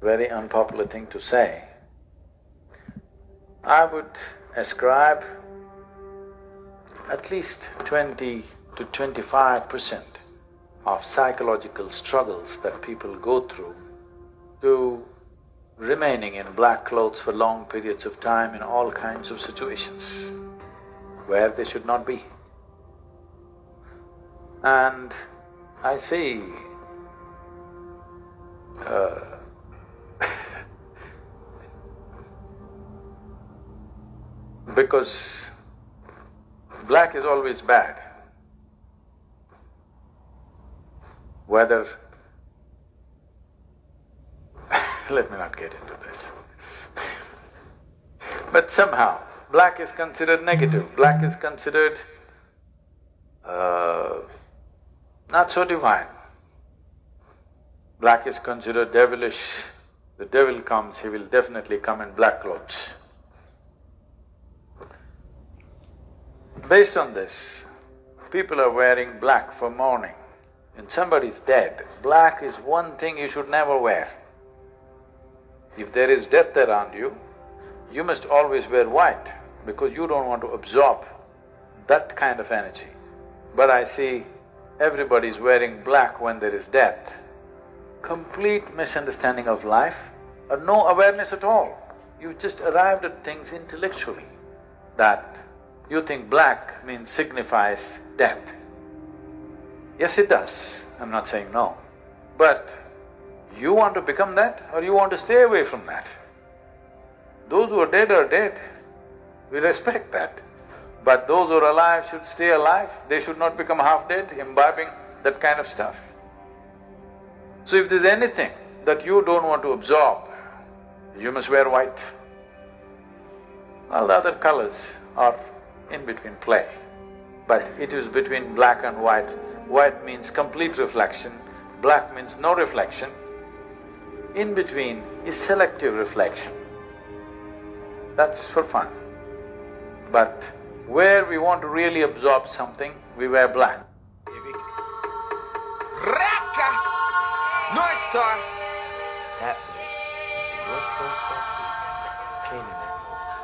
Very unpopular thing to say. I would ascribe at least 20 to 25% of psychological struggles that people go through to remaining in black clothes for long periods of time in all kinds of situations where they should not be. And I see because black is always bad, whether let me not get into this but somehow black is considered negative, black is considered not so divine. Black is considered devilish. The devil comes, he will definitely come in black clothes. Based on this, people are wearing black for mourning. When somebody's dead, black is one thing you should never wear. If there is death around you, you must always wear white because you don't want to absorb that kind of energy. But I see everybody's wearing black when there is death. Complete misunderstanding of life or no awareness at all. You just arrived at things intellectually that you think black means signifies death. Yes, it does, I'm not saying no. But you want to become that or you want to stay away from that? Those who are dead, we respect that. But those who are alive should stay alive, they should not become half-dead, imbibing that kind of stuff. So if there's anything that you don't want to absorb, you must wear white. All the other colors are in between play, but it is between black and white. White means complete reflection, black means no reflection. In between is selective reflection. That's for fun. But where we want to really absorb something, we wear black. Raka! North Star! That way. North Star's that way. Canaanland moves.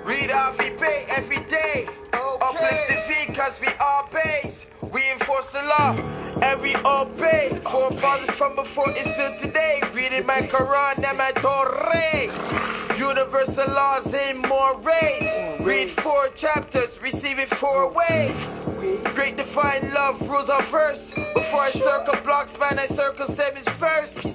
Read off, we pay every day. Uplifting cause we all base. We enforce the law and we obey. Forefathers from before is still today. Reading my Quran and my Torah. Universal laws in more ways. Read 4 chapters, receive it 4 ways. Great divine love rules our verse. Before I circle blocks, man, I circle 7s first.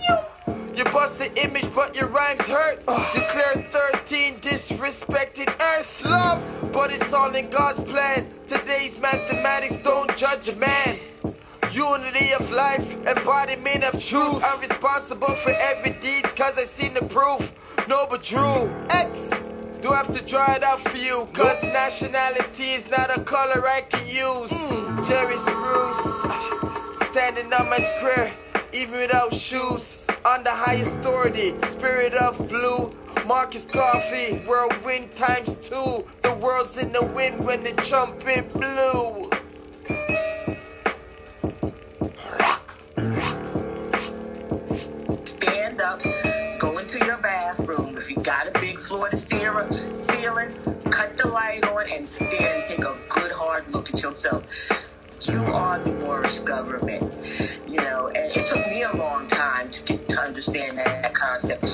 You bust the image, but your rhymes hurt. Declare 13 disrespected earth. Love, but it's all in God's plan. Today's mathematics don't judge a man. Unity of life, embodiment of truth. I'm responsible for every deed, cause I seen the proof. No, but Drew, X, do I have to draw it out for you? Cause nationality is not a color I can use. Jerry Spruce, standing on my square, even without shoes. On the high authority, spirit of blue. Marcus Coffee, whirlwind ×2. The world's in the wind when the trumpet blew. Stand up, go into your bathroom. If you got a big floor to ceiling, cut the light on and stand and take a good hard look at yourself. that you are the worst government. You know, and it took me a long time to get to understand that concept.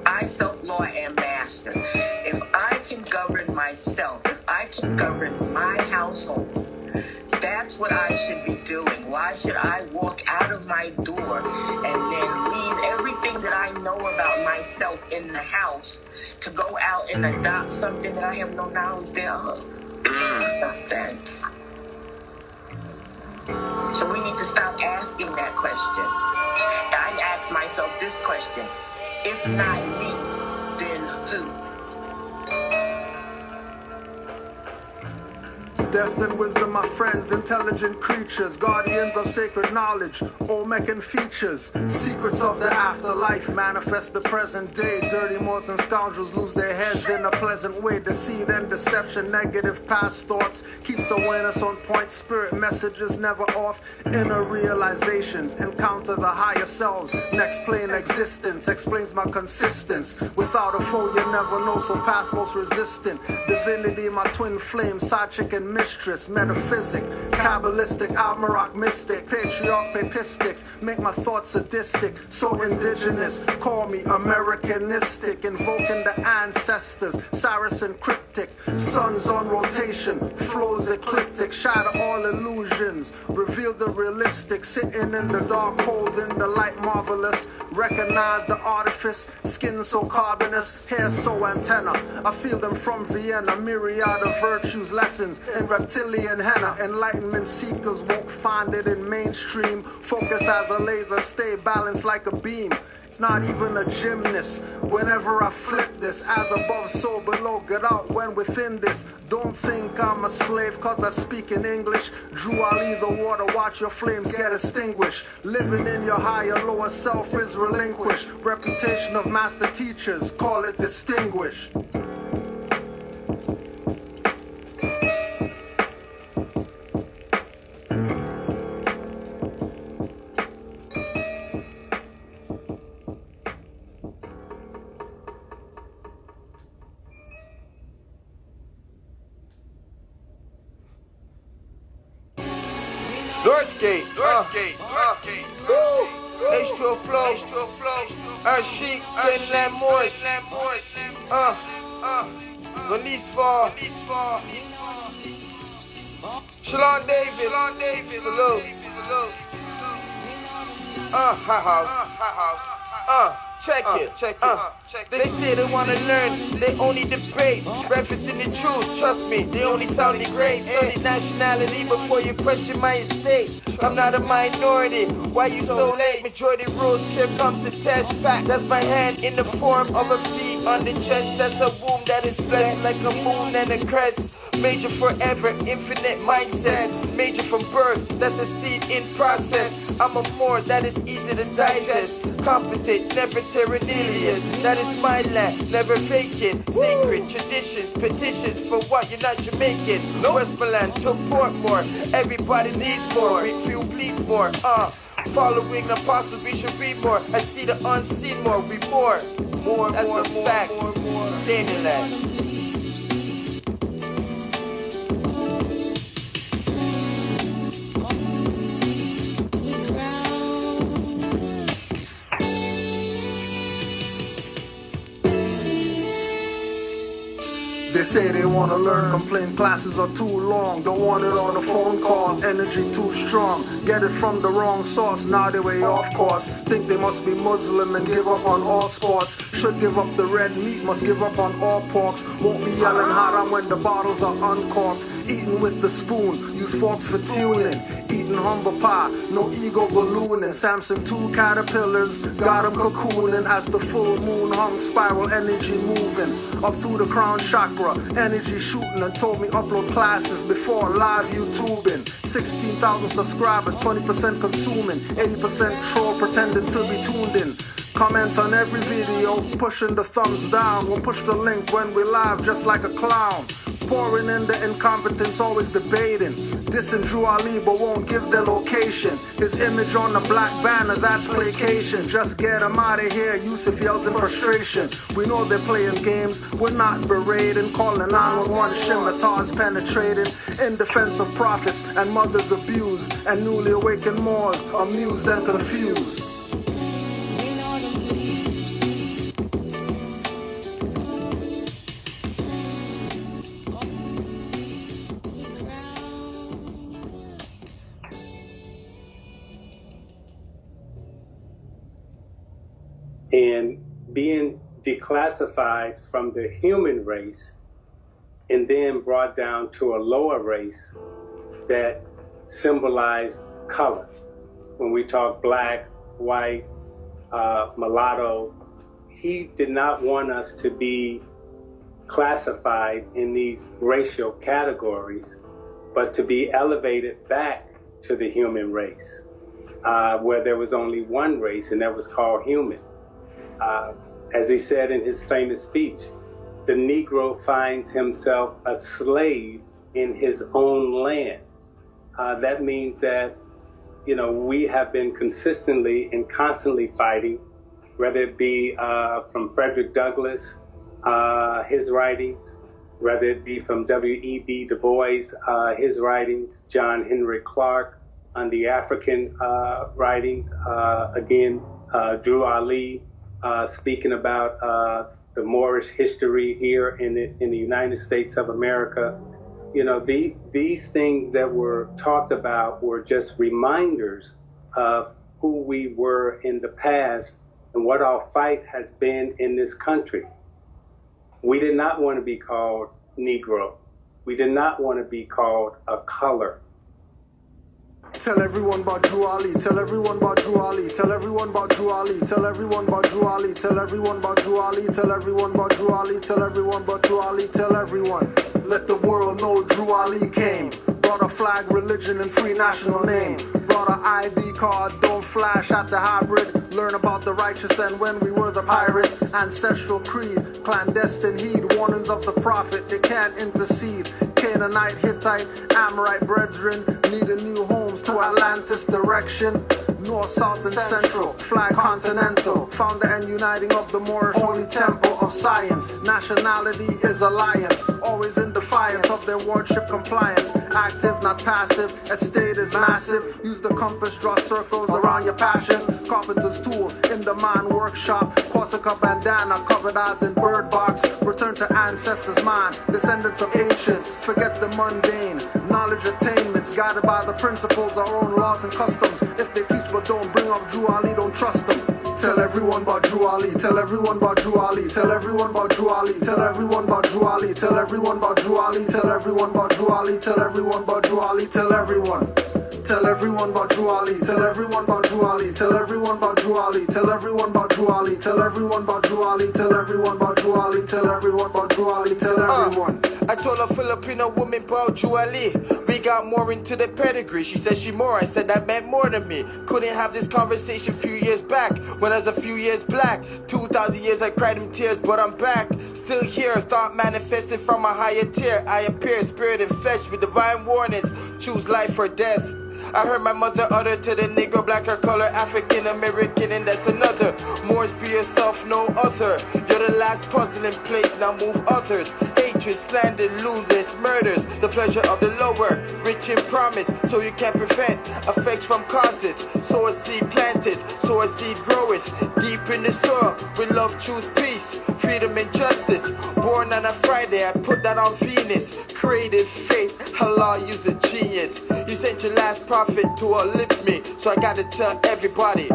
I self-law am master. If I can govern myself, if I can govern my household, that's what I should be doing. Why should I walk out of my door and then leave everything that I know about myself in the house to go out and adopt something that I have no knowledge thereof? No sense. So we need to stop asking that question. I ask myself this question: if not me, then who? Death and wisdom, my friends, intelligent creatures, guardians of sacred knowledge, Olmec features, secrets of the afterlife, manifest the present day. Dirty mortals and scoundrels lose their heads in a pleasant way. Deceit and deception, negative past thoughts, keeps awareness on point, spirit messages never off. Inner realizations, encounter the higher selves, next plane existence, explains my consistence. Without a foe you never know, so past most resistant. Divinity, my twin flame, side chick and mistress, metaphysic, Kabbalistic, Almaroc mystic, patriarch, papistics, make my thoughts sadistic, so indigenous, call me Americanistic, invoking the ancestors, Saracen cryptic, suns on rotation, flows ecliptic, shatter all illusions, reveal the realistic, sitting in the dark, holding the light marvelous, recognize the artifice, skin so carbonous, hair so antenna, I feel them from Vienna, myriad of virtues, lessons, in reptilian henna, enlightenment seekers won't find it in mainstream. Focus as a laser, stay balanced like a beam. Not even a gymnast. Whenever I flip this, as above, so below. Get out when within this. Don't think I'm a slave, cause I speak in English. Drew, I'll leave the water, watch your flames get extinguished. Living in your higher, lower self is relinquished. Reputation of master teachers, call it distinguished. Northgate, H2O flow, Sheik, Canaanland Moors, Venice Fall, Shalon Davis, salute, hot house, check it, they say they wanna learn, they only debate, referencing the truth, trust me, they only sound great, study nationality before you question my estate, I'm not a minority, why you so late, majority rules, here comes the test, fact, that's my hand in the form of a feet on the chest, that's a womb that is blessed like a moon and a crest, major forever, infinite mindset, major from birth, that's a seed in process, I'm a more that is easy to digest, competent, never terrenilious, that is my land, never vacant, sacred traditions, petitions for what you're not Jamaican, Westmoreland to Portmore, everybody needs more, we feel please more, following the apostles we should read more, I see the unseen more, we more, that's a fact, Canaanland. They say they want to learn, complain classes are too long. Don't want it on a phone call, energy too strong. Get it from the wrong source, now they way off course. Think they must be Muslim and give up on all sports. Should give up the red meat, must give up on all porks. Won't be yelling haram when the bottles are uncorked. Eating with the spoon, use forks for tuning. Eating humble pie, no ego ballooning. Samson 2 caterpillars, got him cocooning. As the full moon hung, spiral energy moving. Up through the crown chakra, energy shooting. And told me upload classes before live YouTubing. 16,000 subscribers, 20% consuming. 80% troll pretending to be tuned in. Comment on every video, pushing the thumbs down. Won't push the link when we live, just like a clown. Pouring in the incompetence, always debating. Dissing Drew Ali, but won't give their location. His image on the black banner, that's placation. Just get him out of here, Yusuf yells in frustration. We know they're playing games, we're not berating. Calling 911, scimitars penetrating. In defense of prophets and mothers abused. And newly awakened Moors, amused and confused. And being declassified from the human race and then brought down to a lower race that symbolized color. When we talk black, white, mulatto, he did not want us to be classified in these racial categories, but to be elevated back to the human race, where there was only one race, and that was called human. As he said in his famous speech, the Negro finds himself a slave in his own land. That means that, we have been consistently and constantly fighting, whether it be from Frederick Douglass, his writings, whether it be from W.E.B. Du Bois, his writings, John Henry Clark on the African writings, again, Drew Ali, speaking about the Moorish history here in the United States of America. These things that were talked about were just reminders of who we were in the past and what our fight has been in this country. We did not want to be called Negro. We did not want to be called a color. Tell everyone about Drew Ali, tell everyone about Drew Ali, tell everyone about Drew Ali, tell everyone about Drew Ali, tell everyone about Drew Ali, tell everyone about Drew Ali, tell everyone about Drew Ali, tell everyone. Let the world know Drew Ali came. Brought a flag, religion, and free national name. Brought an ID card, don't flash at the hybrid. Learn about the righteous and when we were the pirates. Ancestral creed, clandestine heed. Warnings of the prophet, they can't intercede. Canaanite, Hittite, Amorite brethren needing new homes to Atlantis direction. North, South, and Central, flag continental. Founder and uniting of the Moorish Holy Temple of Science. Nationality is alliance, always in defiance of their wardship compliance. Active, not passive, estate is massive. Use the compass, draw circles around your passions. Carpenter's tool in the man workshop. Corsica bandana, covered eyes in bird box. Return to ancestors' mind, descendants of ancients. Forget the mundane, knowledge attainments. Guided by the principles, our own laws and customs. If they teach but don't bring up Drew Ali, don't trust them. Tell everyone about Drew Ali, tell everyone about Drew Ali, tell everyone about Drew Ali, tell everyone about Drew Ali, tell everyone about Drew Ali, tell everyone about Drew Ali, tell everyone about Drew Ali, tell everyone. Tell everyone about Drew Ali, tell everyone about Drew Ali, tell everyone about Drew Ali, tell everyone about Drew Ali, tell everyone about Drew Ali, tell everyone about Drew Ali, tell everyone about Drew Ali, tell everyone. I told a Filipino woman about Drew Ali. We got more into the pedigree. She said she more. I said that meant more to me. Couldn't have this conversation a few years back when I was a few years black. 2,000 years I cried in tears, but I'm back. Still here, thought manifested from a higher tier. I appear, spirit and flesh with divine warnings. Choose life or death. I heard my mother utter to the Negro, black or color, African American, and that's another. Moors, be yourself, no other. You're the last puzzle in place, now move others. Hatred, slander, lewdness, murders. The pleasure of the lower, rich in promise, so you can prevent effects from causes. Sow a seed planted, sow a seed groweth. Deep in the soil, with love, truth, peace, freedom and justice. Born on a Friday, I put that on Venus. Creative faith, Allah, use a genius. You sent your last prophet to uplift me, so I gotta tell everybody.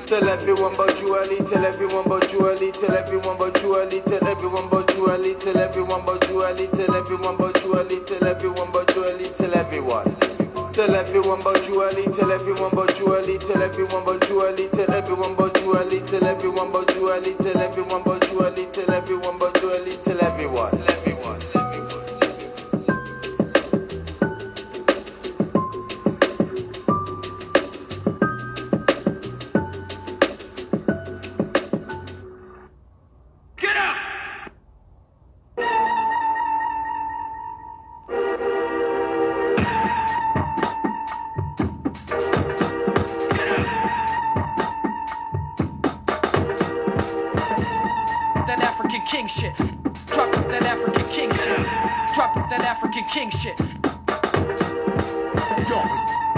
Tell everyone about Drew Ali, tell everyone about Drew Ali, tell everyone about Drew Ali, tell everyone about Drew Ali, tell everyone about Drew Ali, tell everyone about Drew Ali, tell everyone about Drew Ali, tell everyone. Tell everyone about Drew Ali, tell everyone about Drew Ali, tell everyone about Drew Ali, tell everyone about Drew Ali, tell everyone about Drew Ali, tell everyone about Drew Ali, tell everyone about Drew Ali, tell everyone. that African king shit.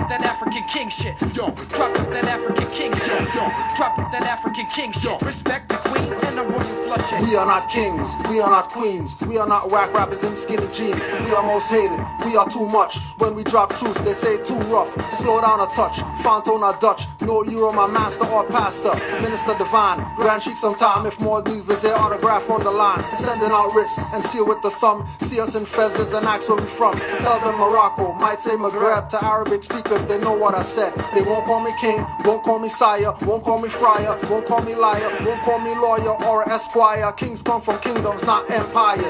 That African king shit. Drop that African king shit. Drop that African king shit. Respect the queen and the royal flushing. We are not kings, we are not queens, we are not whack rappers in skinny jeans. We are most hated, we are too much. When we drop truth, they say too rough. Slow down a touch, Fonto not Dutch. No Euro, my master or pastor. Minister divine, grand chic sometime. If more leavers, their autograph on the line. Sending out writs and seal with the thumb. See us in fezzes and ask where we from. Tell them Morocco, might say Maghreb. To Arabic speakers, they know what I said. They won't call me king, won't call me sire, won't call me friar, won't call me liar, won't call me lawyer or esquire. Kings come from kingdoms, not empires.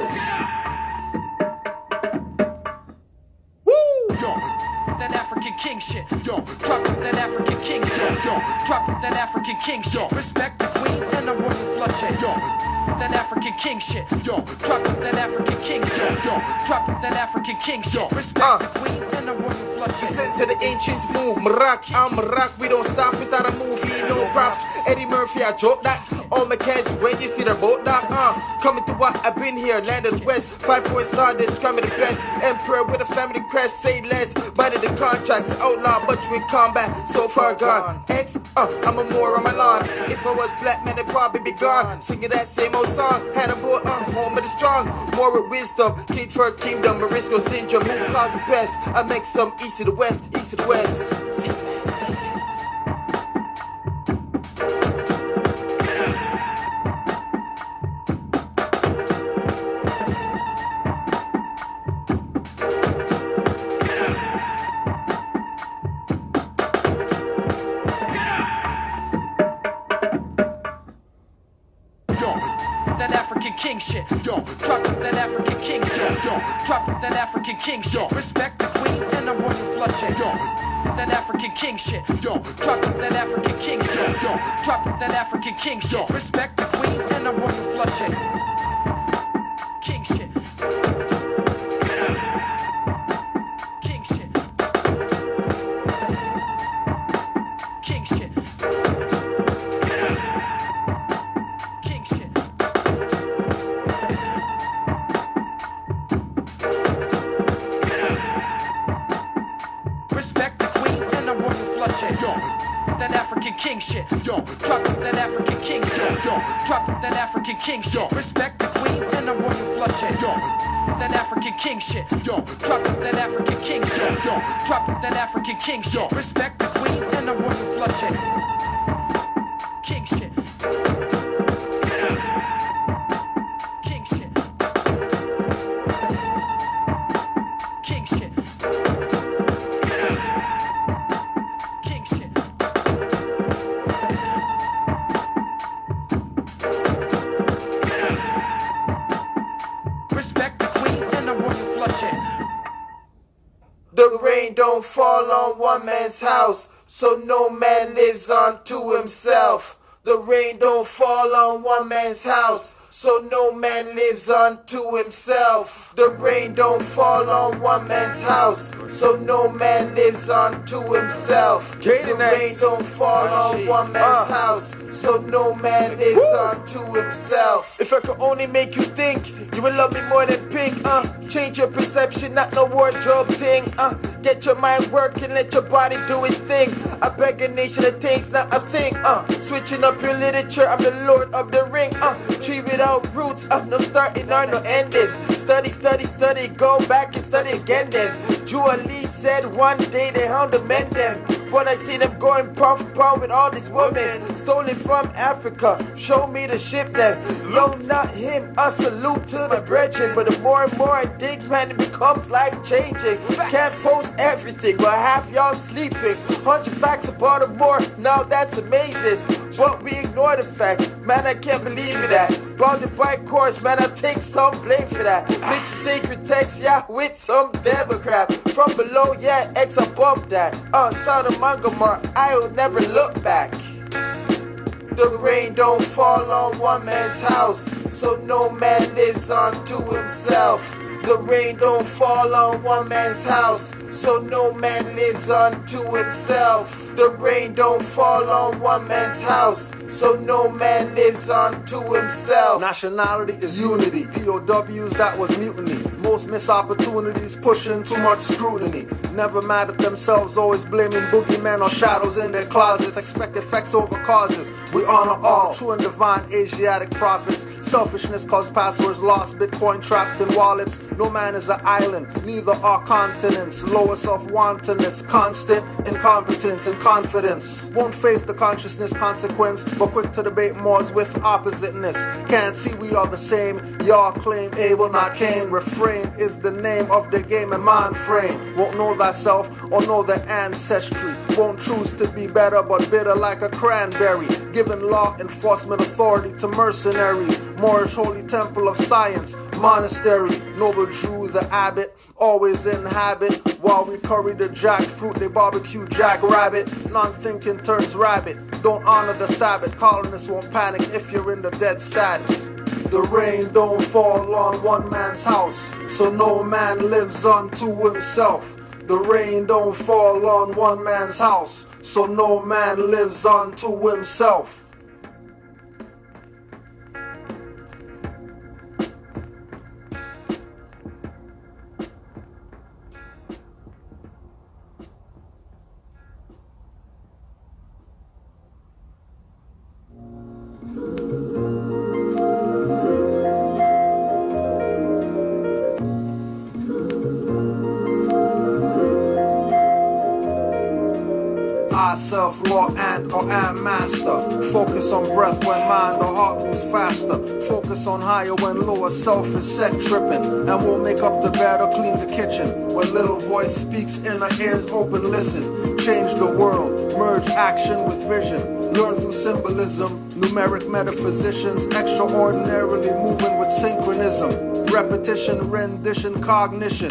That African king shit. Drop that African king shit. Drop that African king shit. Respect the queen and the royal flushing. That African king shit. Drop that African king shit. Drop that African king shit. Respect the queen and the royal flushing. Sense of the ancients move. Marak, I'm Marak. We don't stop. It's not a movie. No props. Eddie Murphy, I joke that. All my kids, when you see the boat dock, coming to what I've been here, land of the west. 5 point star, this coming the best. Emperor with a family crest, say less. Minded the contracts, outlaw, but you in combat, so far gone. I'm a more on my lawn. If I was black, man, I'd probably be gone. Singing that same old song, had a boy home of the strong. More with wisdom, kings for a kingdom, Morisco syndrome, who calls the best? I make some east to the west, east to the west. King shit. Drop that African king shit. Drop that African king shit. Respect the queen and the royal flushing. That African king shit. Drop that African king shit. Drop that African king shit. Respect the queen and the royal flushing. King shit. King shit. King shit. King shit. That African king shit. Drop that African king shit. Drop that African king shit. Respect the queen and the royal flushing. That African king shit. Drop that African king shit. Drop that African king shit. Respect the queen and the royal flushing. King shit. King shit. King shit. King shit. Respect the queen and the royal flushing. The rain don't fall on one man's house, so no man lives unto himself. The rain don't fall on one man's house, so no man lives unto himself. The rain don't fall on one man's house, so no man lives unto himself. The rain don't fall on one man's house, so no man lives unto himself. If I could only make you think, you would love me more than pink. Change your perception, not no wardrobe thing. Get your mind working, let your body do its thing. I beg a nation of things, not a thing. Switching up your literature, I'm the Lord of the Ring. Tree without roots, no starting or no ending. Study, study, study, go back and study again then. Julie said one day they hound to mend them. But I see them going puff with all these women stolen from Africa. Show me the ship then. No, not him. A salute to the brethren. But the more and more I dig, man, it becomes life changing. Can't post everything, but half y'all sleeping. 100 facts about it more. Now that's amazing. But we ignore the fact, man, I can't believe in that. About the bike course, man, I take some blame for that. Mix the sacred text, yeah, with some devil crap. From below, yeah, X above that. South of Montgomery, I will never look back. The rain don't fall on one man's house, so no man lives unto himself. The rain don't fall on one man's house, so no man lives unto himself. The rain don't fall on one man's house, so no man lives unto himself. Nationality is unity. POWs, that was mutiny. Most miss opportunities, pushing too much scrutiny. Never mad at themselves, always blaming boogeymen or shadows in their closets. Expect effects over causes. We honor all true and divine Asiatic prophets. Selfishness caused passwords lost, Bitcoin trapped in wallets. No man is an island, neither are continents. Lower self-wantonness, constant incompetence and confidence. Won't face the consciousness consequence, but quick to debate mores with oppositeness. Can't see we are the same. Y'all claim Abel, not Cain. Refrain is the name of the game and mind frame. Won't know thyself or know their ancestry. Won't choose to be better but bitter like a cranberry. Giving law enforcement authority to mercenaries. Moorish holy temple of science, monastery. Noble Jew the abbot, always in habit. While we curry the jackfruit, they barbecue jackrabbit. Non-thinking turns rabbit. Don't honor the Sabbath. Colonists won't panic if you're in the dead status. The rain don't fall on one man's house, so no man lives unto himself. The rain don't fall on one man's house, so no man lives unto himself. Self-law and or am master. Focus on breath when mind or heart moves faster. Focus on higher when lower self is set tripping. And we'll make up the bed or clean the kitchen. Where little voice speaks, inner ears open, listen. Change the world, merge action with vision. Learn through symbolism, numeric metaphysicians. Extraordinarily moving with synchronism. Repetition, rendition, cognition.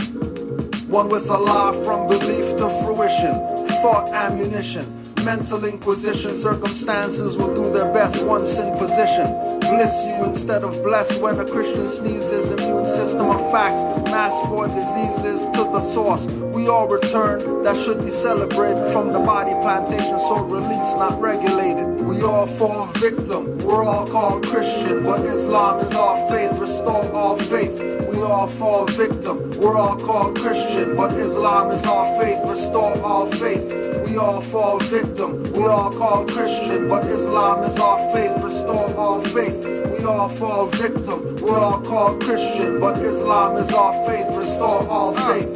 One with Allah from belief to fruition. Thought ammunition, mental inquisition. Circumstances will do their best once in position. Bliss you instead of bless when a Christian sneezes. Immune system of facts, mass for diseases to the source. We all return, that should be celebrated. From the body plantation, so released, not regulated. We all fall victim, we're all called Christian, but Islam is our faith, restore all faith. We all fall victim, we're all called Christian, but Islam is our faith, restore all faith. We all fall victim, we all called Christian, but Islam is our faith, restore all faith. We all fall victim, we're all called Christian, but Islam is our faith, restore all faith.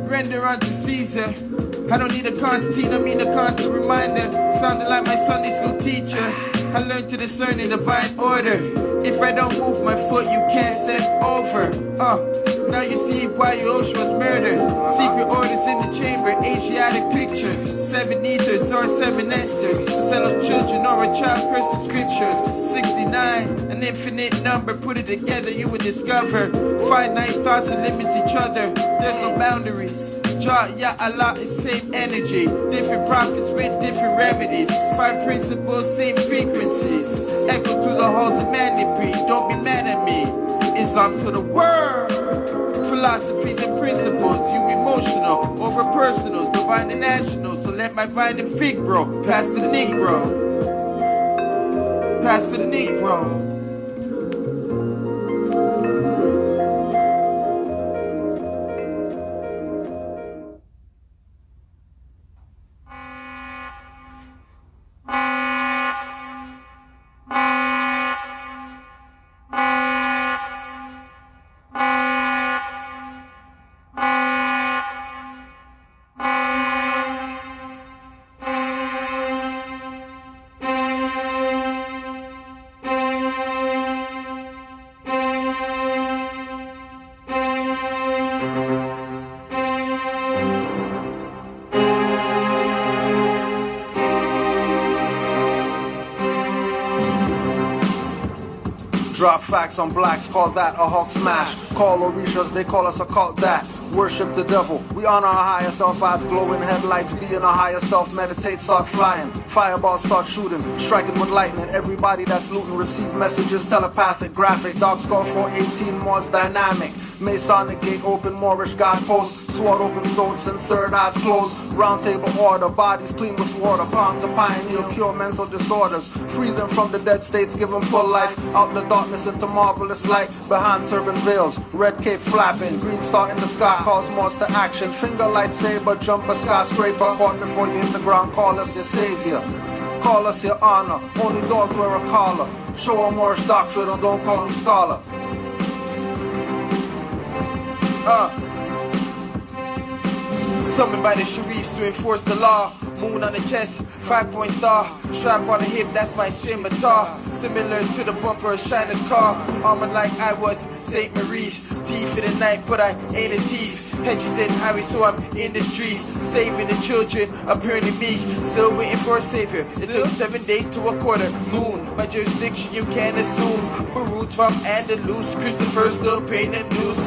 Render unto Caesar. I don't need a Constantine, I mean a constant reminder. Sounding like my Sunday school teacher. I learned to discern in divine order. If I don't move my foot, you can't step over. Now you see why Yosh was murdered. Secret orders in the chamber, Asiatic pictures. 7 ethers or 7 esters. Fellow children or a child curses scriptures. 69, an infinite number, put it together, you would discover. Finite thoughts that limits each other. There's no boundaries. Ya Allah is same energy. Different prophets with different remedies. 5 principles, same frequencies. Echo through the halls of Manipri. Don't be mad at me. Islam to the world. Philosophies and principles. You emotional over personals. Divine and national. So let my vine and fig grow. Pass to the Negro. Pass to the Negro. Drop facts on blacks, call that a Hulk smash. Call Orishas, they call us a cult that worship the devil. We honor our higher self, eyes glowing, headlights being a higher self. Meditate, start flying, fireballs start shooting, striking with lightning. Everybody that's looting receive messages, telepathic, graphic. Dark skull 418 More's dynamic. Masonic gate open, Moorish guideposts. Sword open throats and third eyes closed. Round table order, bodies clean with water. Palm to pioneer pure mental disorders. Free them from the dead states, give them full life. Out the darkness into marvelous light. Behind turban veils, red cape flapping. Green star in the sky calls Morse to action. Finger lightsaber, jump a skyscraper. Caught before you hit the ground, call us your savior. Call us your honor, only dogs wear a collar. Show a Moorish doctrine or don't call me scholar. Summoned by the Sharifs to enforce the law. Moon on the chest, 5-point star. Strap on the hip, that's my scimitar. Similar to the bumper of Shiner's car. Armored like I was St. Maurice. Thief in the night, but I ain't a thief. Hedges and highways, so I'm in the streets. Saving the children, apparently meek. Still waiting for a savior. It took 7 days to a quarter moon. My jurisdiction you can assume. Roots from Andalus. Christopher still painted loose.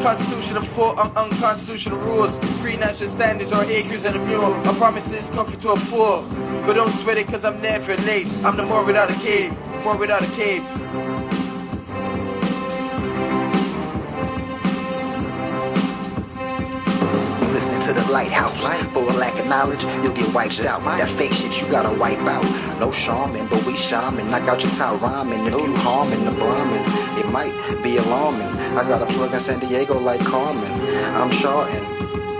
Constitution of four unconstitutional rules. Free national standards or acres and a mule. I promise this comfort to a fool. But don't sweat it cause I'm never late. I'm the more without a cave. More without a cave. To the lighthouse. For a lack of knowledge, you'll get wiped out. That fake shit you gotta wipe out. No shaman, but we shaman. Knock out your top rhyming. If you harming the Brahmin, it might be alarming. I got a plug in San Diego like Carmen. I'm shorting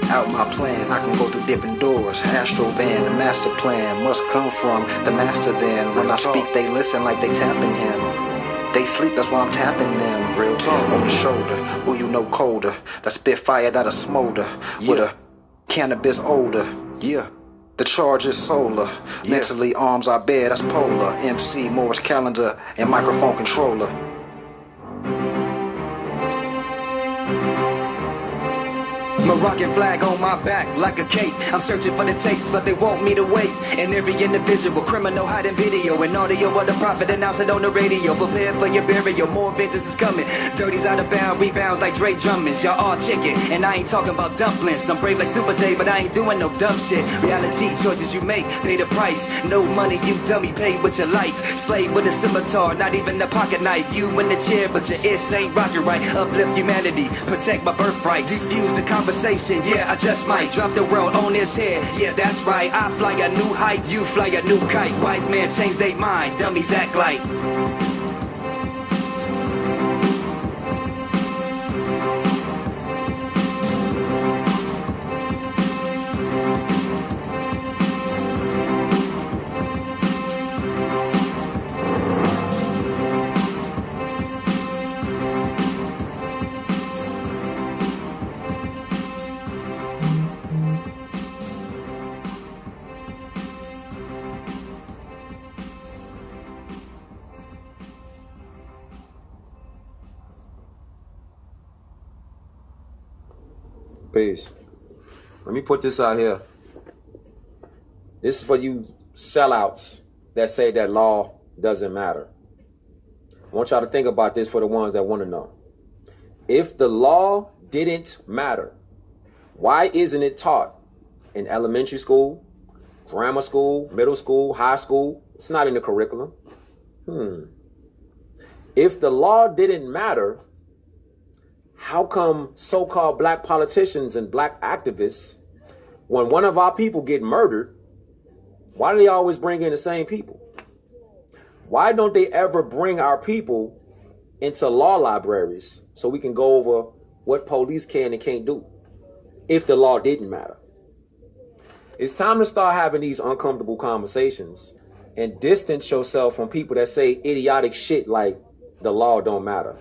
out my plan. I can go through different doors. Astro van, the master plan must come from the master then. When I speak, they listen like they tapping him. They sleep, that's why I'm tapping them. Real talk on the shoulder. Who you know colder? That spit fire that'll smolder. With a cannabis odor, yeah. The charge is solar. Mentally, arms are bare, that's polar. MC, Morris calendar, and microphone controller. Moroccan flag on my back like a cape. I'm searching for the tapes, but they want me to wait. And every individual criminal hiding video and audio of the prophet announce it on the radio. Prepare for your burial, more vengeance is coming. Dirty's out of bound, rebounds like Dre Drummond's. Y'all all chicken, and I ain't talking about dumplings. I'm brave like Super Dave, but I ain't doing no dumb shit. Reality choices you make, pay the price. No money, you dummy, pay with your life. Slave with a scimitar, not even a pocket knife. You in the chair, but your ears ain't rocking right. Uplift humanity, protect my birthright. Defuse the conversation, yeah, I just might drop the world on his head. Yeah, that's right, I fly a new height, you fly a new kite. Wise man change their mind, dummies act like. Peace. Let me put this out here. This is for you sellouts that say that law doesn't matter. I want y'all to think about this for the ones that want to know. If the law didn't matter, why isn't it taught in elementary school, grammar school, middle school, high school? It's not in the curriculum. If the law didn't matter, how come so-called black politicians and black activists, when one of our people get murdered, why do they always bring in the same people? Why don't they ever bring our people into law libraries so we can go over what police can and can't do if the law didn't matter? It's time to start having these uncomfortable conversations and distance yourself from people that say idiotic shit like the law don't matter.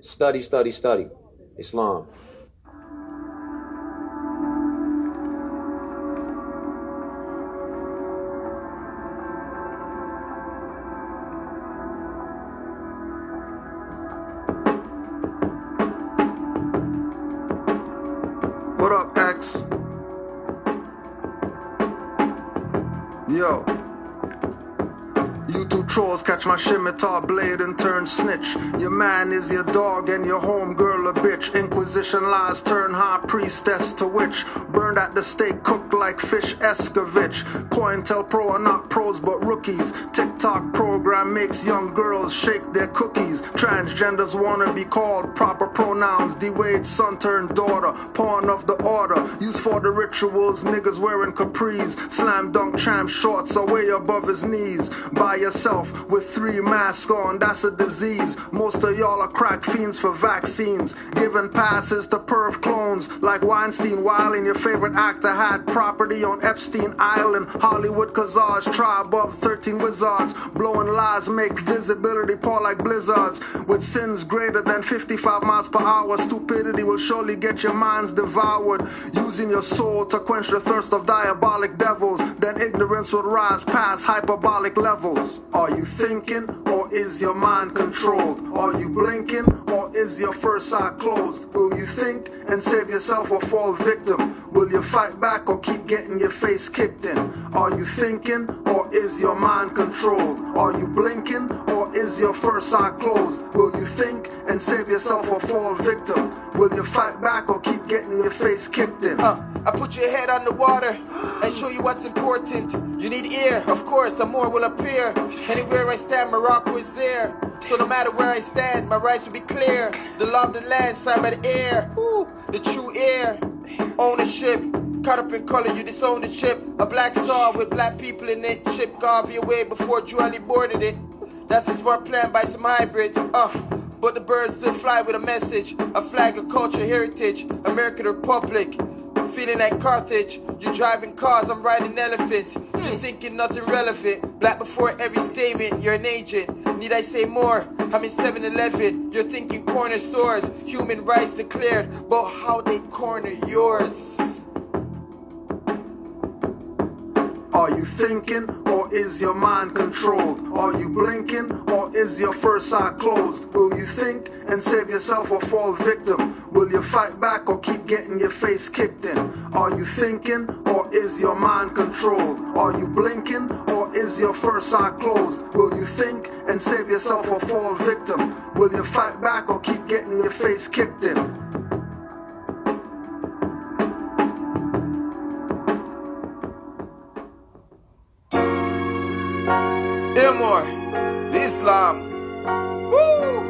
Study, study, study. Islam. What up, X? Yo. YouTube trolls catch my scimitar blade and turn snitch. Your man is your dog and your homegirl a bitch. Inquisition lies turn high priestess to witch. Burned at the stake, cooked like fish Escovitch. COINTELPRO are not pros but rookies. TikTok program makes young girls shake their cookies. Transgenders wanna be called proper pronouns. D-Wade's son turned daughter, pawn of the order. Used for the rituals, niggas wearing capris. Slam dunk champ shorts are way above his knees. By yourself with 3 masks on, that's a disease. Most of y'all are crack fiends for vaccines. Giving passes to perv clones like Weinstein. While in your favorite actor had property on Epstein Island. Hollywood Kazaj, tribe of 13 wizards. Blowing lies make visibility pour like blizzards. With sins greater than 55 miles per hour, stupidity will surely get your minds devoured. Using your soul to quench the thirst of diabolic devils, then ignorance will rise past hyperbolic levels. Are you thinking, or is your mind controlled? Are you blinking, or is your first eye closed? Will you think and save yourself or fall victim? Will you fight back or keep getting your face kicked in? Are you thinking, or is your mind controlled? Are you blinking, or is your first eye closed? Will you think and save yourself or fall victim? Will you fight back or keep getting your face kicked in? I put your head on the water and show you what's important. You need air, of course, the more will appear. Anywhere I stand, Morocco is there. So no matter where I stand, my rights will be clear. The law of the land, signed by the air. Ooh, the true air. Ownership, caught up in color, you disown the ship. A black star with black people in it. Ship Garvey away before Julie boarded it. That's a smart plan by some hybrids. But the birds still fly with a message. A flag of culture, heritage. American Republic. Feeling like Carthage. You driving cars, I'm riding elephants. You're thinking nothing relevant. Black before every statement, you're an agent. Need I say more? I'm in 7-Eleven. You're thinking corner stores. Human rights declared, but how they corner yours? Are you thinking, or is your mind controlled? Are you blinking, or is your first eye closed? Will you think and save yourself or fall victim? Will you fight back or keep getting your face kicked in? Are you thinking, or is your mind controlled? Are you blinking, or is your first eye closed? Will you think and save yourself or fall victim? Will you fight back or keep getting your face kicked in? Ilmore, Islam, woo!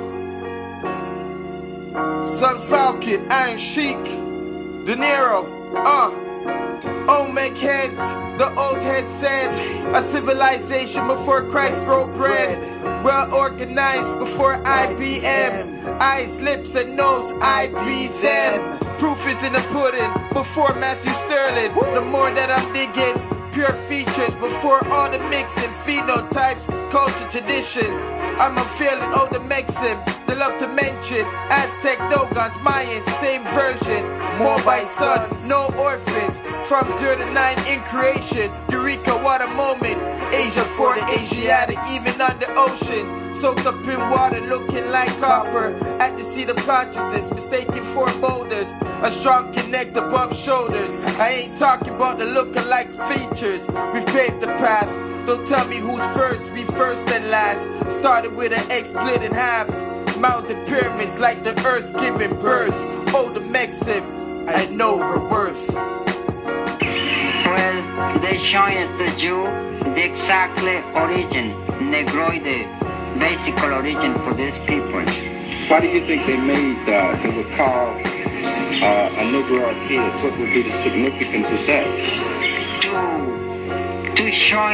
Sun Falcon, Iron Sheik, De Niro, Olmec heads, the old head says, a civilization before Christ broke bread, well organized before IBM, eyes, lips, and nose, I be them. Proof is in the pudding, before Matthew Sterling, the more that I'm digging, pure features before all the mixing phenotypes, culture, traditions. I'm unfailing, oh the Mexican, they love to mention Aztec, Dogons, Mayans, same version. Moabite son, no orphans, from 0 to 9 in creation. Eureka, what a moment. Asia for the Asiatic, even under ocean. Soaked up in water, looking like copper. At the seat of consciousness, mistaken for boulders. A strong connect above shoulders. I ain't talking about the look-alike features. We've paved the path. Don't tell me who's first, we first and last. Started with an egg split in half. Mounds and pyramids like the earth giving birth. Oh, the Mexican, I know her worth. Well, they showing the Jew the exactly origin, Negroid, basic origin for these peoples. Why do you think they made, they would call a Negro kid? What would be the significance of that? To show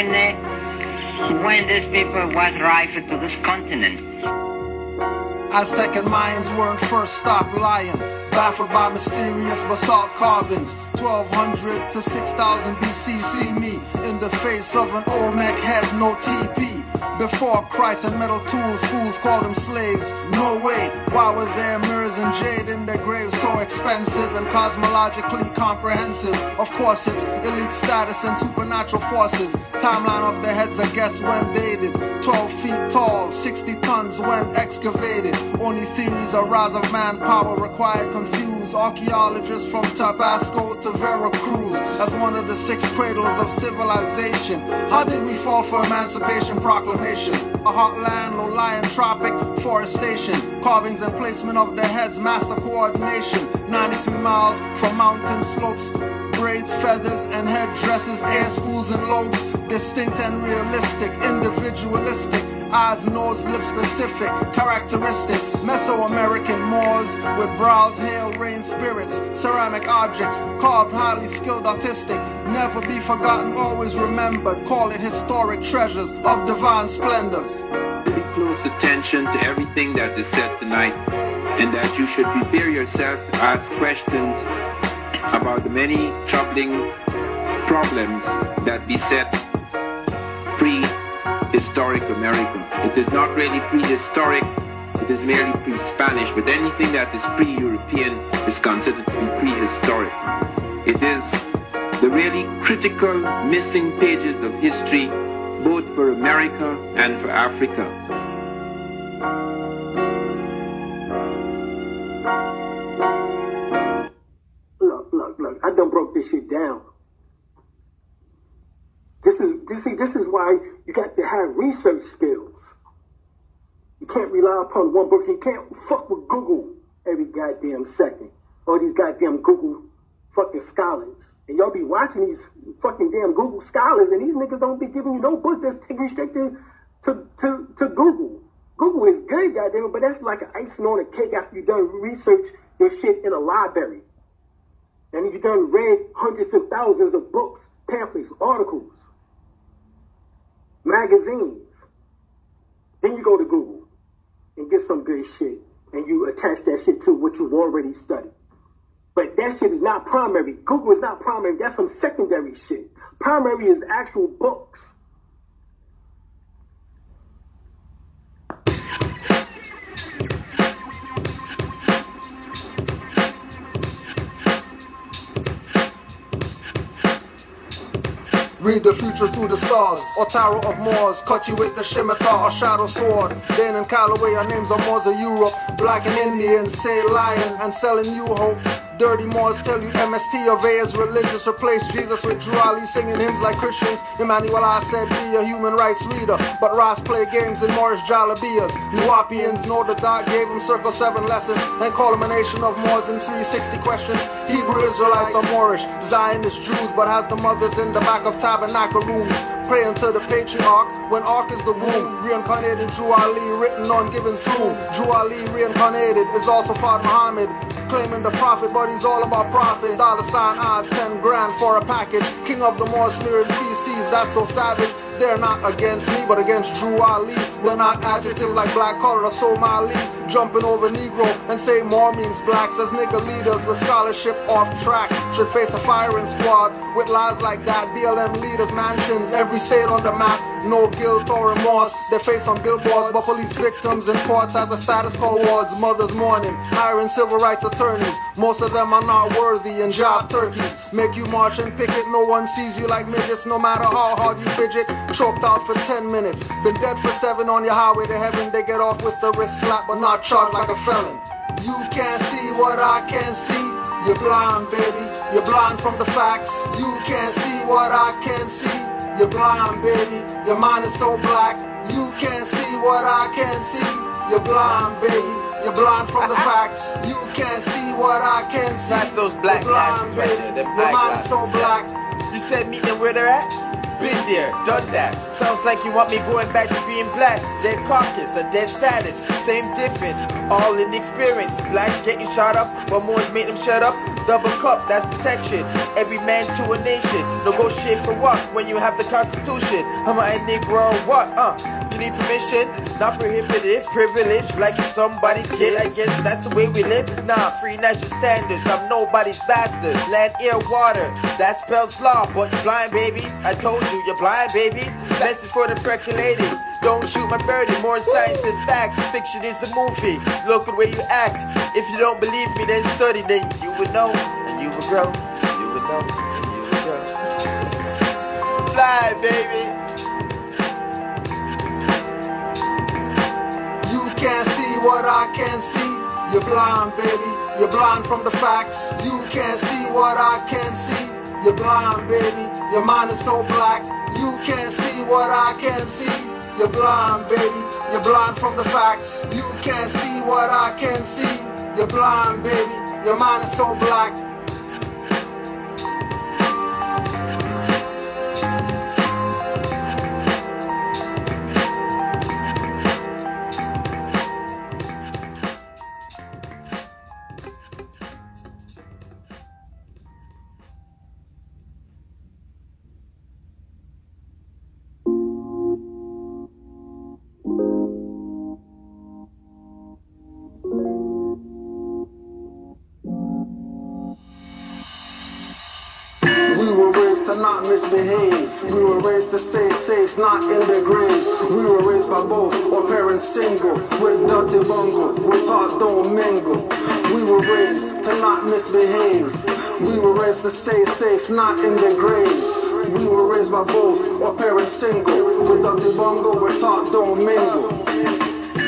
when these people was arrived to this continent. Aztec and Mayans weren't first, stop lying. Baffled by mysterious basalt carvings. 1200 to 6000 BC, see me in the face of an Olmec head, no TP. Before Christ and metal tools, fools called them slaves. No way, why were there mirrors and jade in their graves so expensive and cosmologically comprehensive? Of course it's elite status and supernatural forces. Timeline of the heads I guess when dated. 12 feet tall, 60 tons when excavated. Only theories are rise of manpower required confuse archaeologists from Tabasco to Veracruz as one of the 6 cradles of civilization. How did we fall for Emancipation Proclamation? coordination. A hotland, low-lying tropic forestation. Carvings and placement of the heads, master coordination. 93 miles from mountain slopes. Braids, feathers, and headdresses, air schools and lobes. Distinct and realistic, individualistic. Eyes, nose, lip specific characteristics. Mesoamerican Moors with brows, hail, rain, spirits. Ceramic objects, carved, highly skilled, artistic. Never be forgotten, always remembered. Call it historic treasures of divine splendors. Pay close attention to everything that is said tonight, and that you should prepare yourself to ask questions about the many troubling problems that beset prehistoric America. It is not really prehistoric, it is merely pre-Spanish, but anything that is pre-European is considered to be prehistoric. It is the really critical missing pages of history, both for America and for Africa. Look, I done broke this shit down. This is why you got to have research skills. You can't rely upon one book. You can't fuck with Google every goddamn second. All these goddamn Google fucking scholars. And y'all be watching these fucking damn Google scholars, and these niggas don't be giving you no books. That's taking you straight to Google. Google is good, goddamn it, but that's like an icing on a cake after you done research your shit in a library. And you done read hundreds and thousands of books, pamphlets, articles, magazines. Then you go to Google and get some good shit, and you attach that shit to what you've already studied. But that shit is not primary. Google is not primary. That's some secondary shit. Primary is actual books. Read the future through the stars, or Tarot of Moors. Cut you with the scimitar or shadow sword. Dan and Callaway, our names are Moors of Europe. Black and Indians say lying and selling you hope. Dirty Moors tell you MST surveyors religious. Replace Jesus with Drew Ali singing hymns like Christians. Emmanuel I said be a human rights reader, but Ross play games in Moorish Jalabias. Nuwapians know the dark gave him circle 7 lessons and call him a nation of Moors in 360 questions. Hebrew Israelites are Moorish, Zionist Jews, but has the mothers in the back of tabernacle rooms. Praying to the patriarch when Ark is the womb. Reincarnated Drew Ali written on given swoon. Drew Ali reincarnated is also Fard Muhammad, claiming the prophet, but he's all about profit. $sign odds, 10 grand for a package. King of the Moors smeared feces, that's so savage. They're not against me, but against Drew Ali. They're not adjective like black collar or Somali. Jumping over Negro and say more means blacks as nigga leaders with scholarship off track. Should face a firing squad with lies like that. BLM leaders, mansions, every state on the map. No guilt or remorse. They face on billboards, but police victims in courts as a status quo wards. Mothers mourning, hiring civil rights attorneys. Most of them are not worthy and job turkeys. Make you march and picket, no one sees you like midgets. No matter how hard you fidget, choked out for 10 minutes. Been dead for 7 on your highway to heaven. They get off with the wrist slap, but not charged like a felon. You can't see what I can see. You're blind, baby. You're blind from the facts. You can't see what I can see. You're blind, baby. Your mind is so black. You can't see what I can see. You're blind, baby. You're blind from the facts. You can't see what I can see. That's those black glasses right there, them Your mind is so black. You said meet them where they're at? Been there, done that. Sounds like you want me going back to being black. Dead carcass, a dead status, same difference. All in experience. Blacks getting shot up, but Moors make them shut up. Double cup, that's protection. Every man to a nation. Negotiate for what? When you have the Constitution. Am I a Negro or what? You need permission, not prohibitive. Privilege, like you're somebody's kid. I guess that's the way we live. Nah, free national standards. I'm nobody's bastard. Land, air, water. That spells law, but you're blind, baby. I told you, you're blind, baby. Message for the percolated. Don't shoot my birdie. More science than facts. Fiction is the movie. Look at the way you act. If you don't believe me, then study. Then you would know, and you would grow. You would know, and you would grow. Fly, baby. You can't see what I can see. You're blind, baby. You're blind from the facts. You can't see what I can see. You're blind, baby. Your mind is so black. You can't see what I can see. You're blind, baby. You're blind from the facts. You can't see what I can see. You're blind, baby. Your mind is so black. Not misbehave. We were raised to stay safe, not in the graves. We were raised by both, or parents single. With dirty bungle, we're taught don't mingle. We were raised to not misbehave. We were raised to stay safe, not in the graves. We were raised by both, or parents single. With dirty bungle, we're taught don't mingle.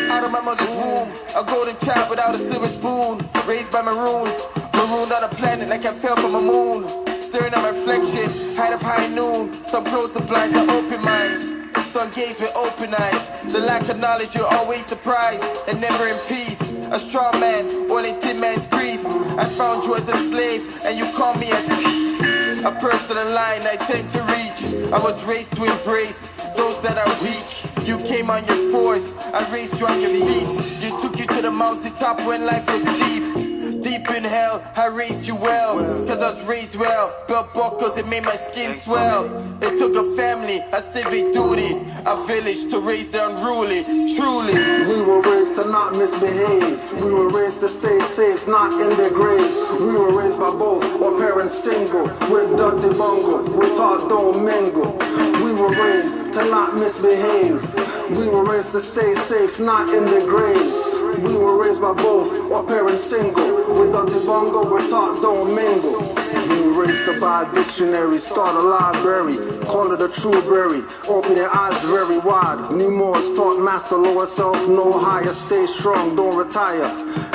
Out of my mother's womb, a golden child without a silver spoon. Raised by maroons, marooned on a planet like I fell from a moon. Staring at my reflection, height of high noon. Some close the blinds, some open minds. Some gaze with open eyes. The lack of knowledge, you're always surprised and never in peace. A strong man, all in tin man's grease. I found you as a slave, and you call me a personal line I tend to reach. I was raised to embrace those that are weak. You came on your fours, I raised you on your feet. You took you to the mountaintop when life was deep. Deep in hell, I raised you well, cause I was raised well. Belt buckles, it made my skin swell. It took a family, a civic duty, a village to raise the unruly, truly. We were raised to not misbehave. We were raised to stay safe, not in their graves. We were raised by both, or parents single. With dirty bungle, we're taught don't mingle. We were raised to not misbehave. We were raised to stay safe, not in their graves. We were raised by both, or parents single. With dirty bungle, we're taught don't mingle. We were raised to buy a dictionary, start a library, call it a true berry. Open your eyes very wide. New Moors taught master lower self, no higher. Stay strong, don't retire.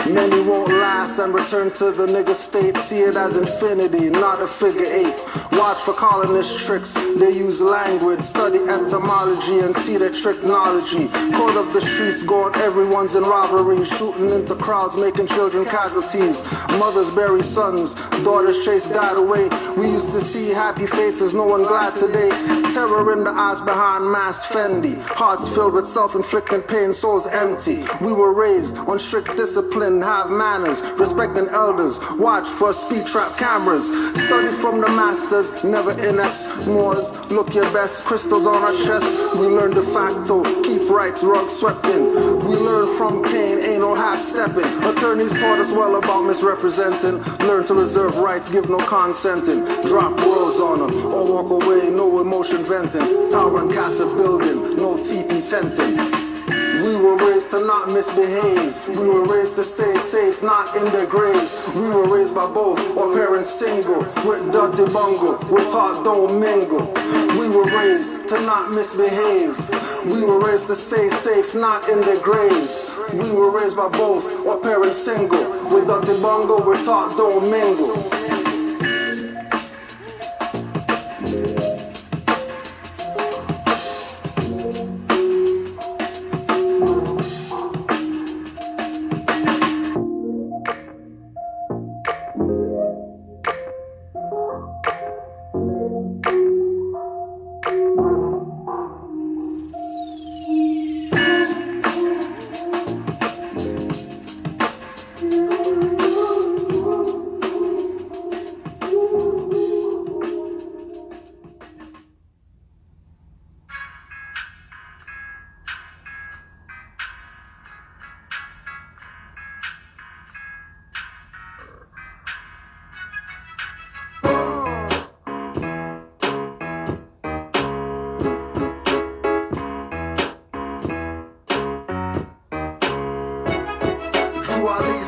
Many won't last and return to the nigga state. See it as infinity, not a figure eight. Watch for colonist tricks. They use language, study etymology, and see their tricknology. Code of the streets going, everyone's in rivalry, shooting into crowds, making children casualties. Mothers bury sons, daughters chase dad away. We used to see happy faces, no one glad today. Terror in the eyes behind masked Fendi. Hearts filled with self-inflicted pain, souls empty. We were raised on strict discipline, have manners, respecting elders. Watch for speed trap cameras. Study from the masters, never inepts. Moors, look your best. Crystals on our chest. We learn de facto, keep rights, rug swept in. We learn from Cain, ain't no half-stepping. Attorneys taught us well about misrepresenting. Learn to reserve rights, give no consenting. Drop worlds on them, or walk away, no emotion venting. Tower and castle building, no teepee tenting. We were raised to not misbehave. We were raised to stay safe, not in their graves. We were raised by both, or parents single. With dirty bungle, we're taught don't mingle. We were raised to not misbehave. We were raised to stay safe, not in their graves. We were raised by both, or parents single. With dirty bungle, we're taught don't mingle.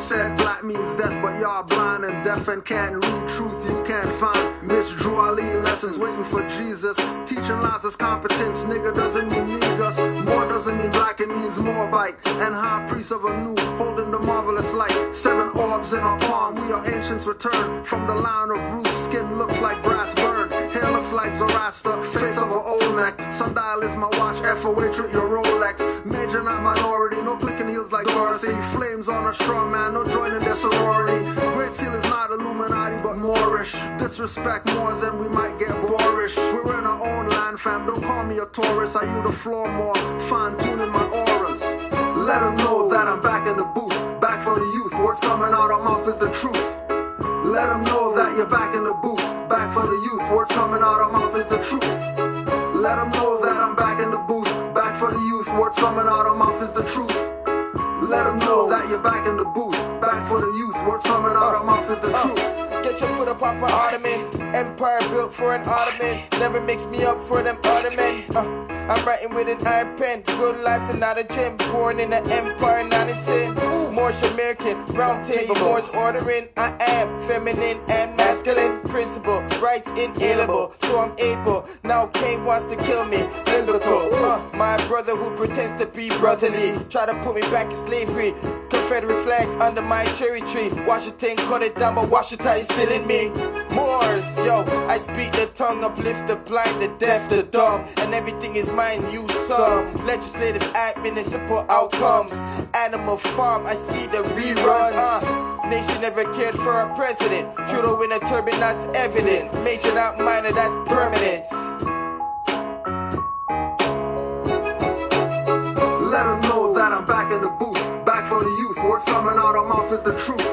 Said black means death, but y'all blind and deaf and can't read truth you can't find. Miss Drew Ali lessons waiting for Jesus. Teaching lies as competence, nigga doesn't mean niggas. More doesn't mean black, it means Moabite. And high priest of a new, holding the marvelous light. 7 orbs in our palm, we are ancients returned from the line of roots. Skin looks like brass burn, hair looks just like Zoroaster, face of an old neck. Sundial is my watch, FOH with your Rolex. Major not minority, no clicking heels like Dorothy. Flames on a straw man, no joining their sorority. Great Seal is not Illuminati but Moorish. Disrespect Moors and we might get boorish. We're in our own land fam, don't call me a tourist. I use the floor more, fine tuning my auras. Let them know that I'm back in the booth, back for the youth. Words coming out of mouth is the truth. Let them know that you're back in the booth, back for the youth. Words coming out of mouth is the truth. Let them know that I'm back in the booth, back for the youth. Words coming out of mouth is the truth. Let them know that you're back in the booth, back for the youth. Words coming out of mouth is the truth. Get your foot up off my ottoman. Empire built for an Ottoman. Never mix me up for them other men. I'm writing with an iron pen. Good life and not a gem. Born in an empire, not in sin. Moorish American, round table, Moorish ordering. I am feminine and masculine. Principle, rights inalienable. So I'm able. Now Cain wants to kill me. Biblical. My brother who pretends to be brotherly. Try to put me back in slavery. Confederate flags under my cherry tree. Washington cut it down, but Washington is still in me. Moors, yo, I speak the tongue, uplift the blind, the deaf, the dumb, and everything is mine, use some. Legislative act, municipal outcomes. Animal farm, I see the reruns. Nation never cared for a president. Trudeau in a turban, that's evident. Major, not minor, that's permanent. Let them know that I'm back in the booth, back for the youth. Words coming out of mouth is the truth.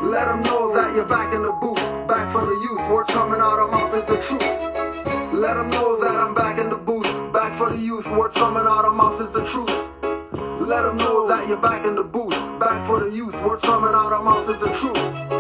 Let them know that you're back in the booth, back for the youth. Words coming out of mouth is the truth. Let them know that I'm back in the booth, back for the youth. Words coming out of mouth is the truth. Let them know that you're back in the booth, back for the youth. Words coming out of mouth is the truth.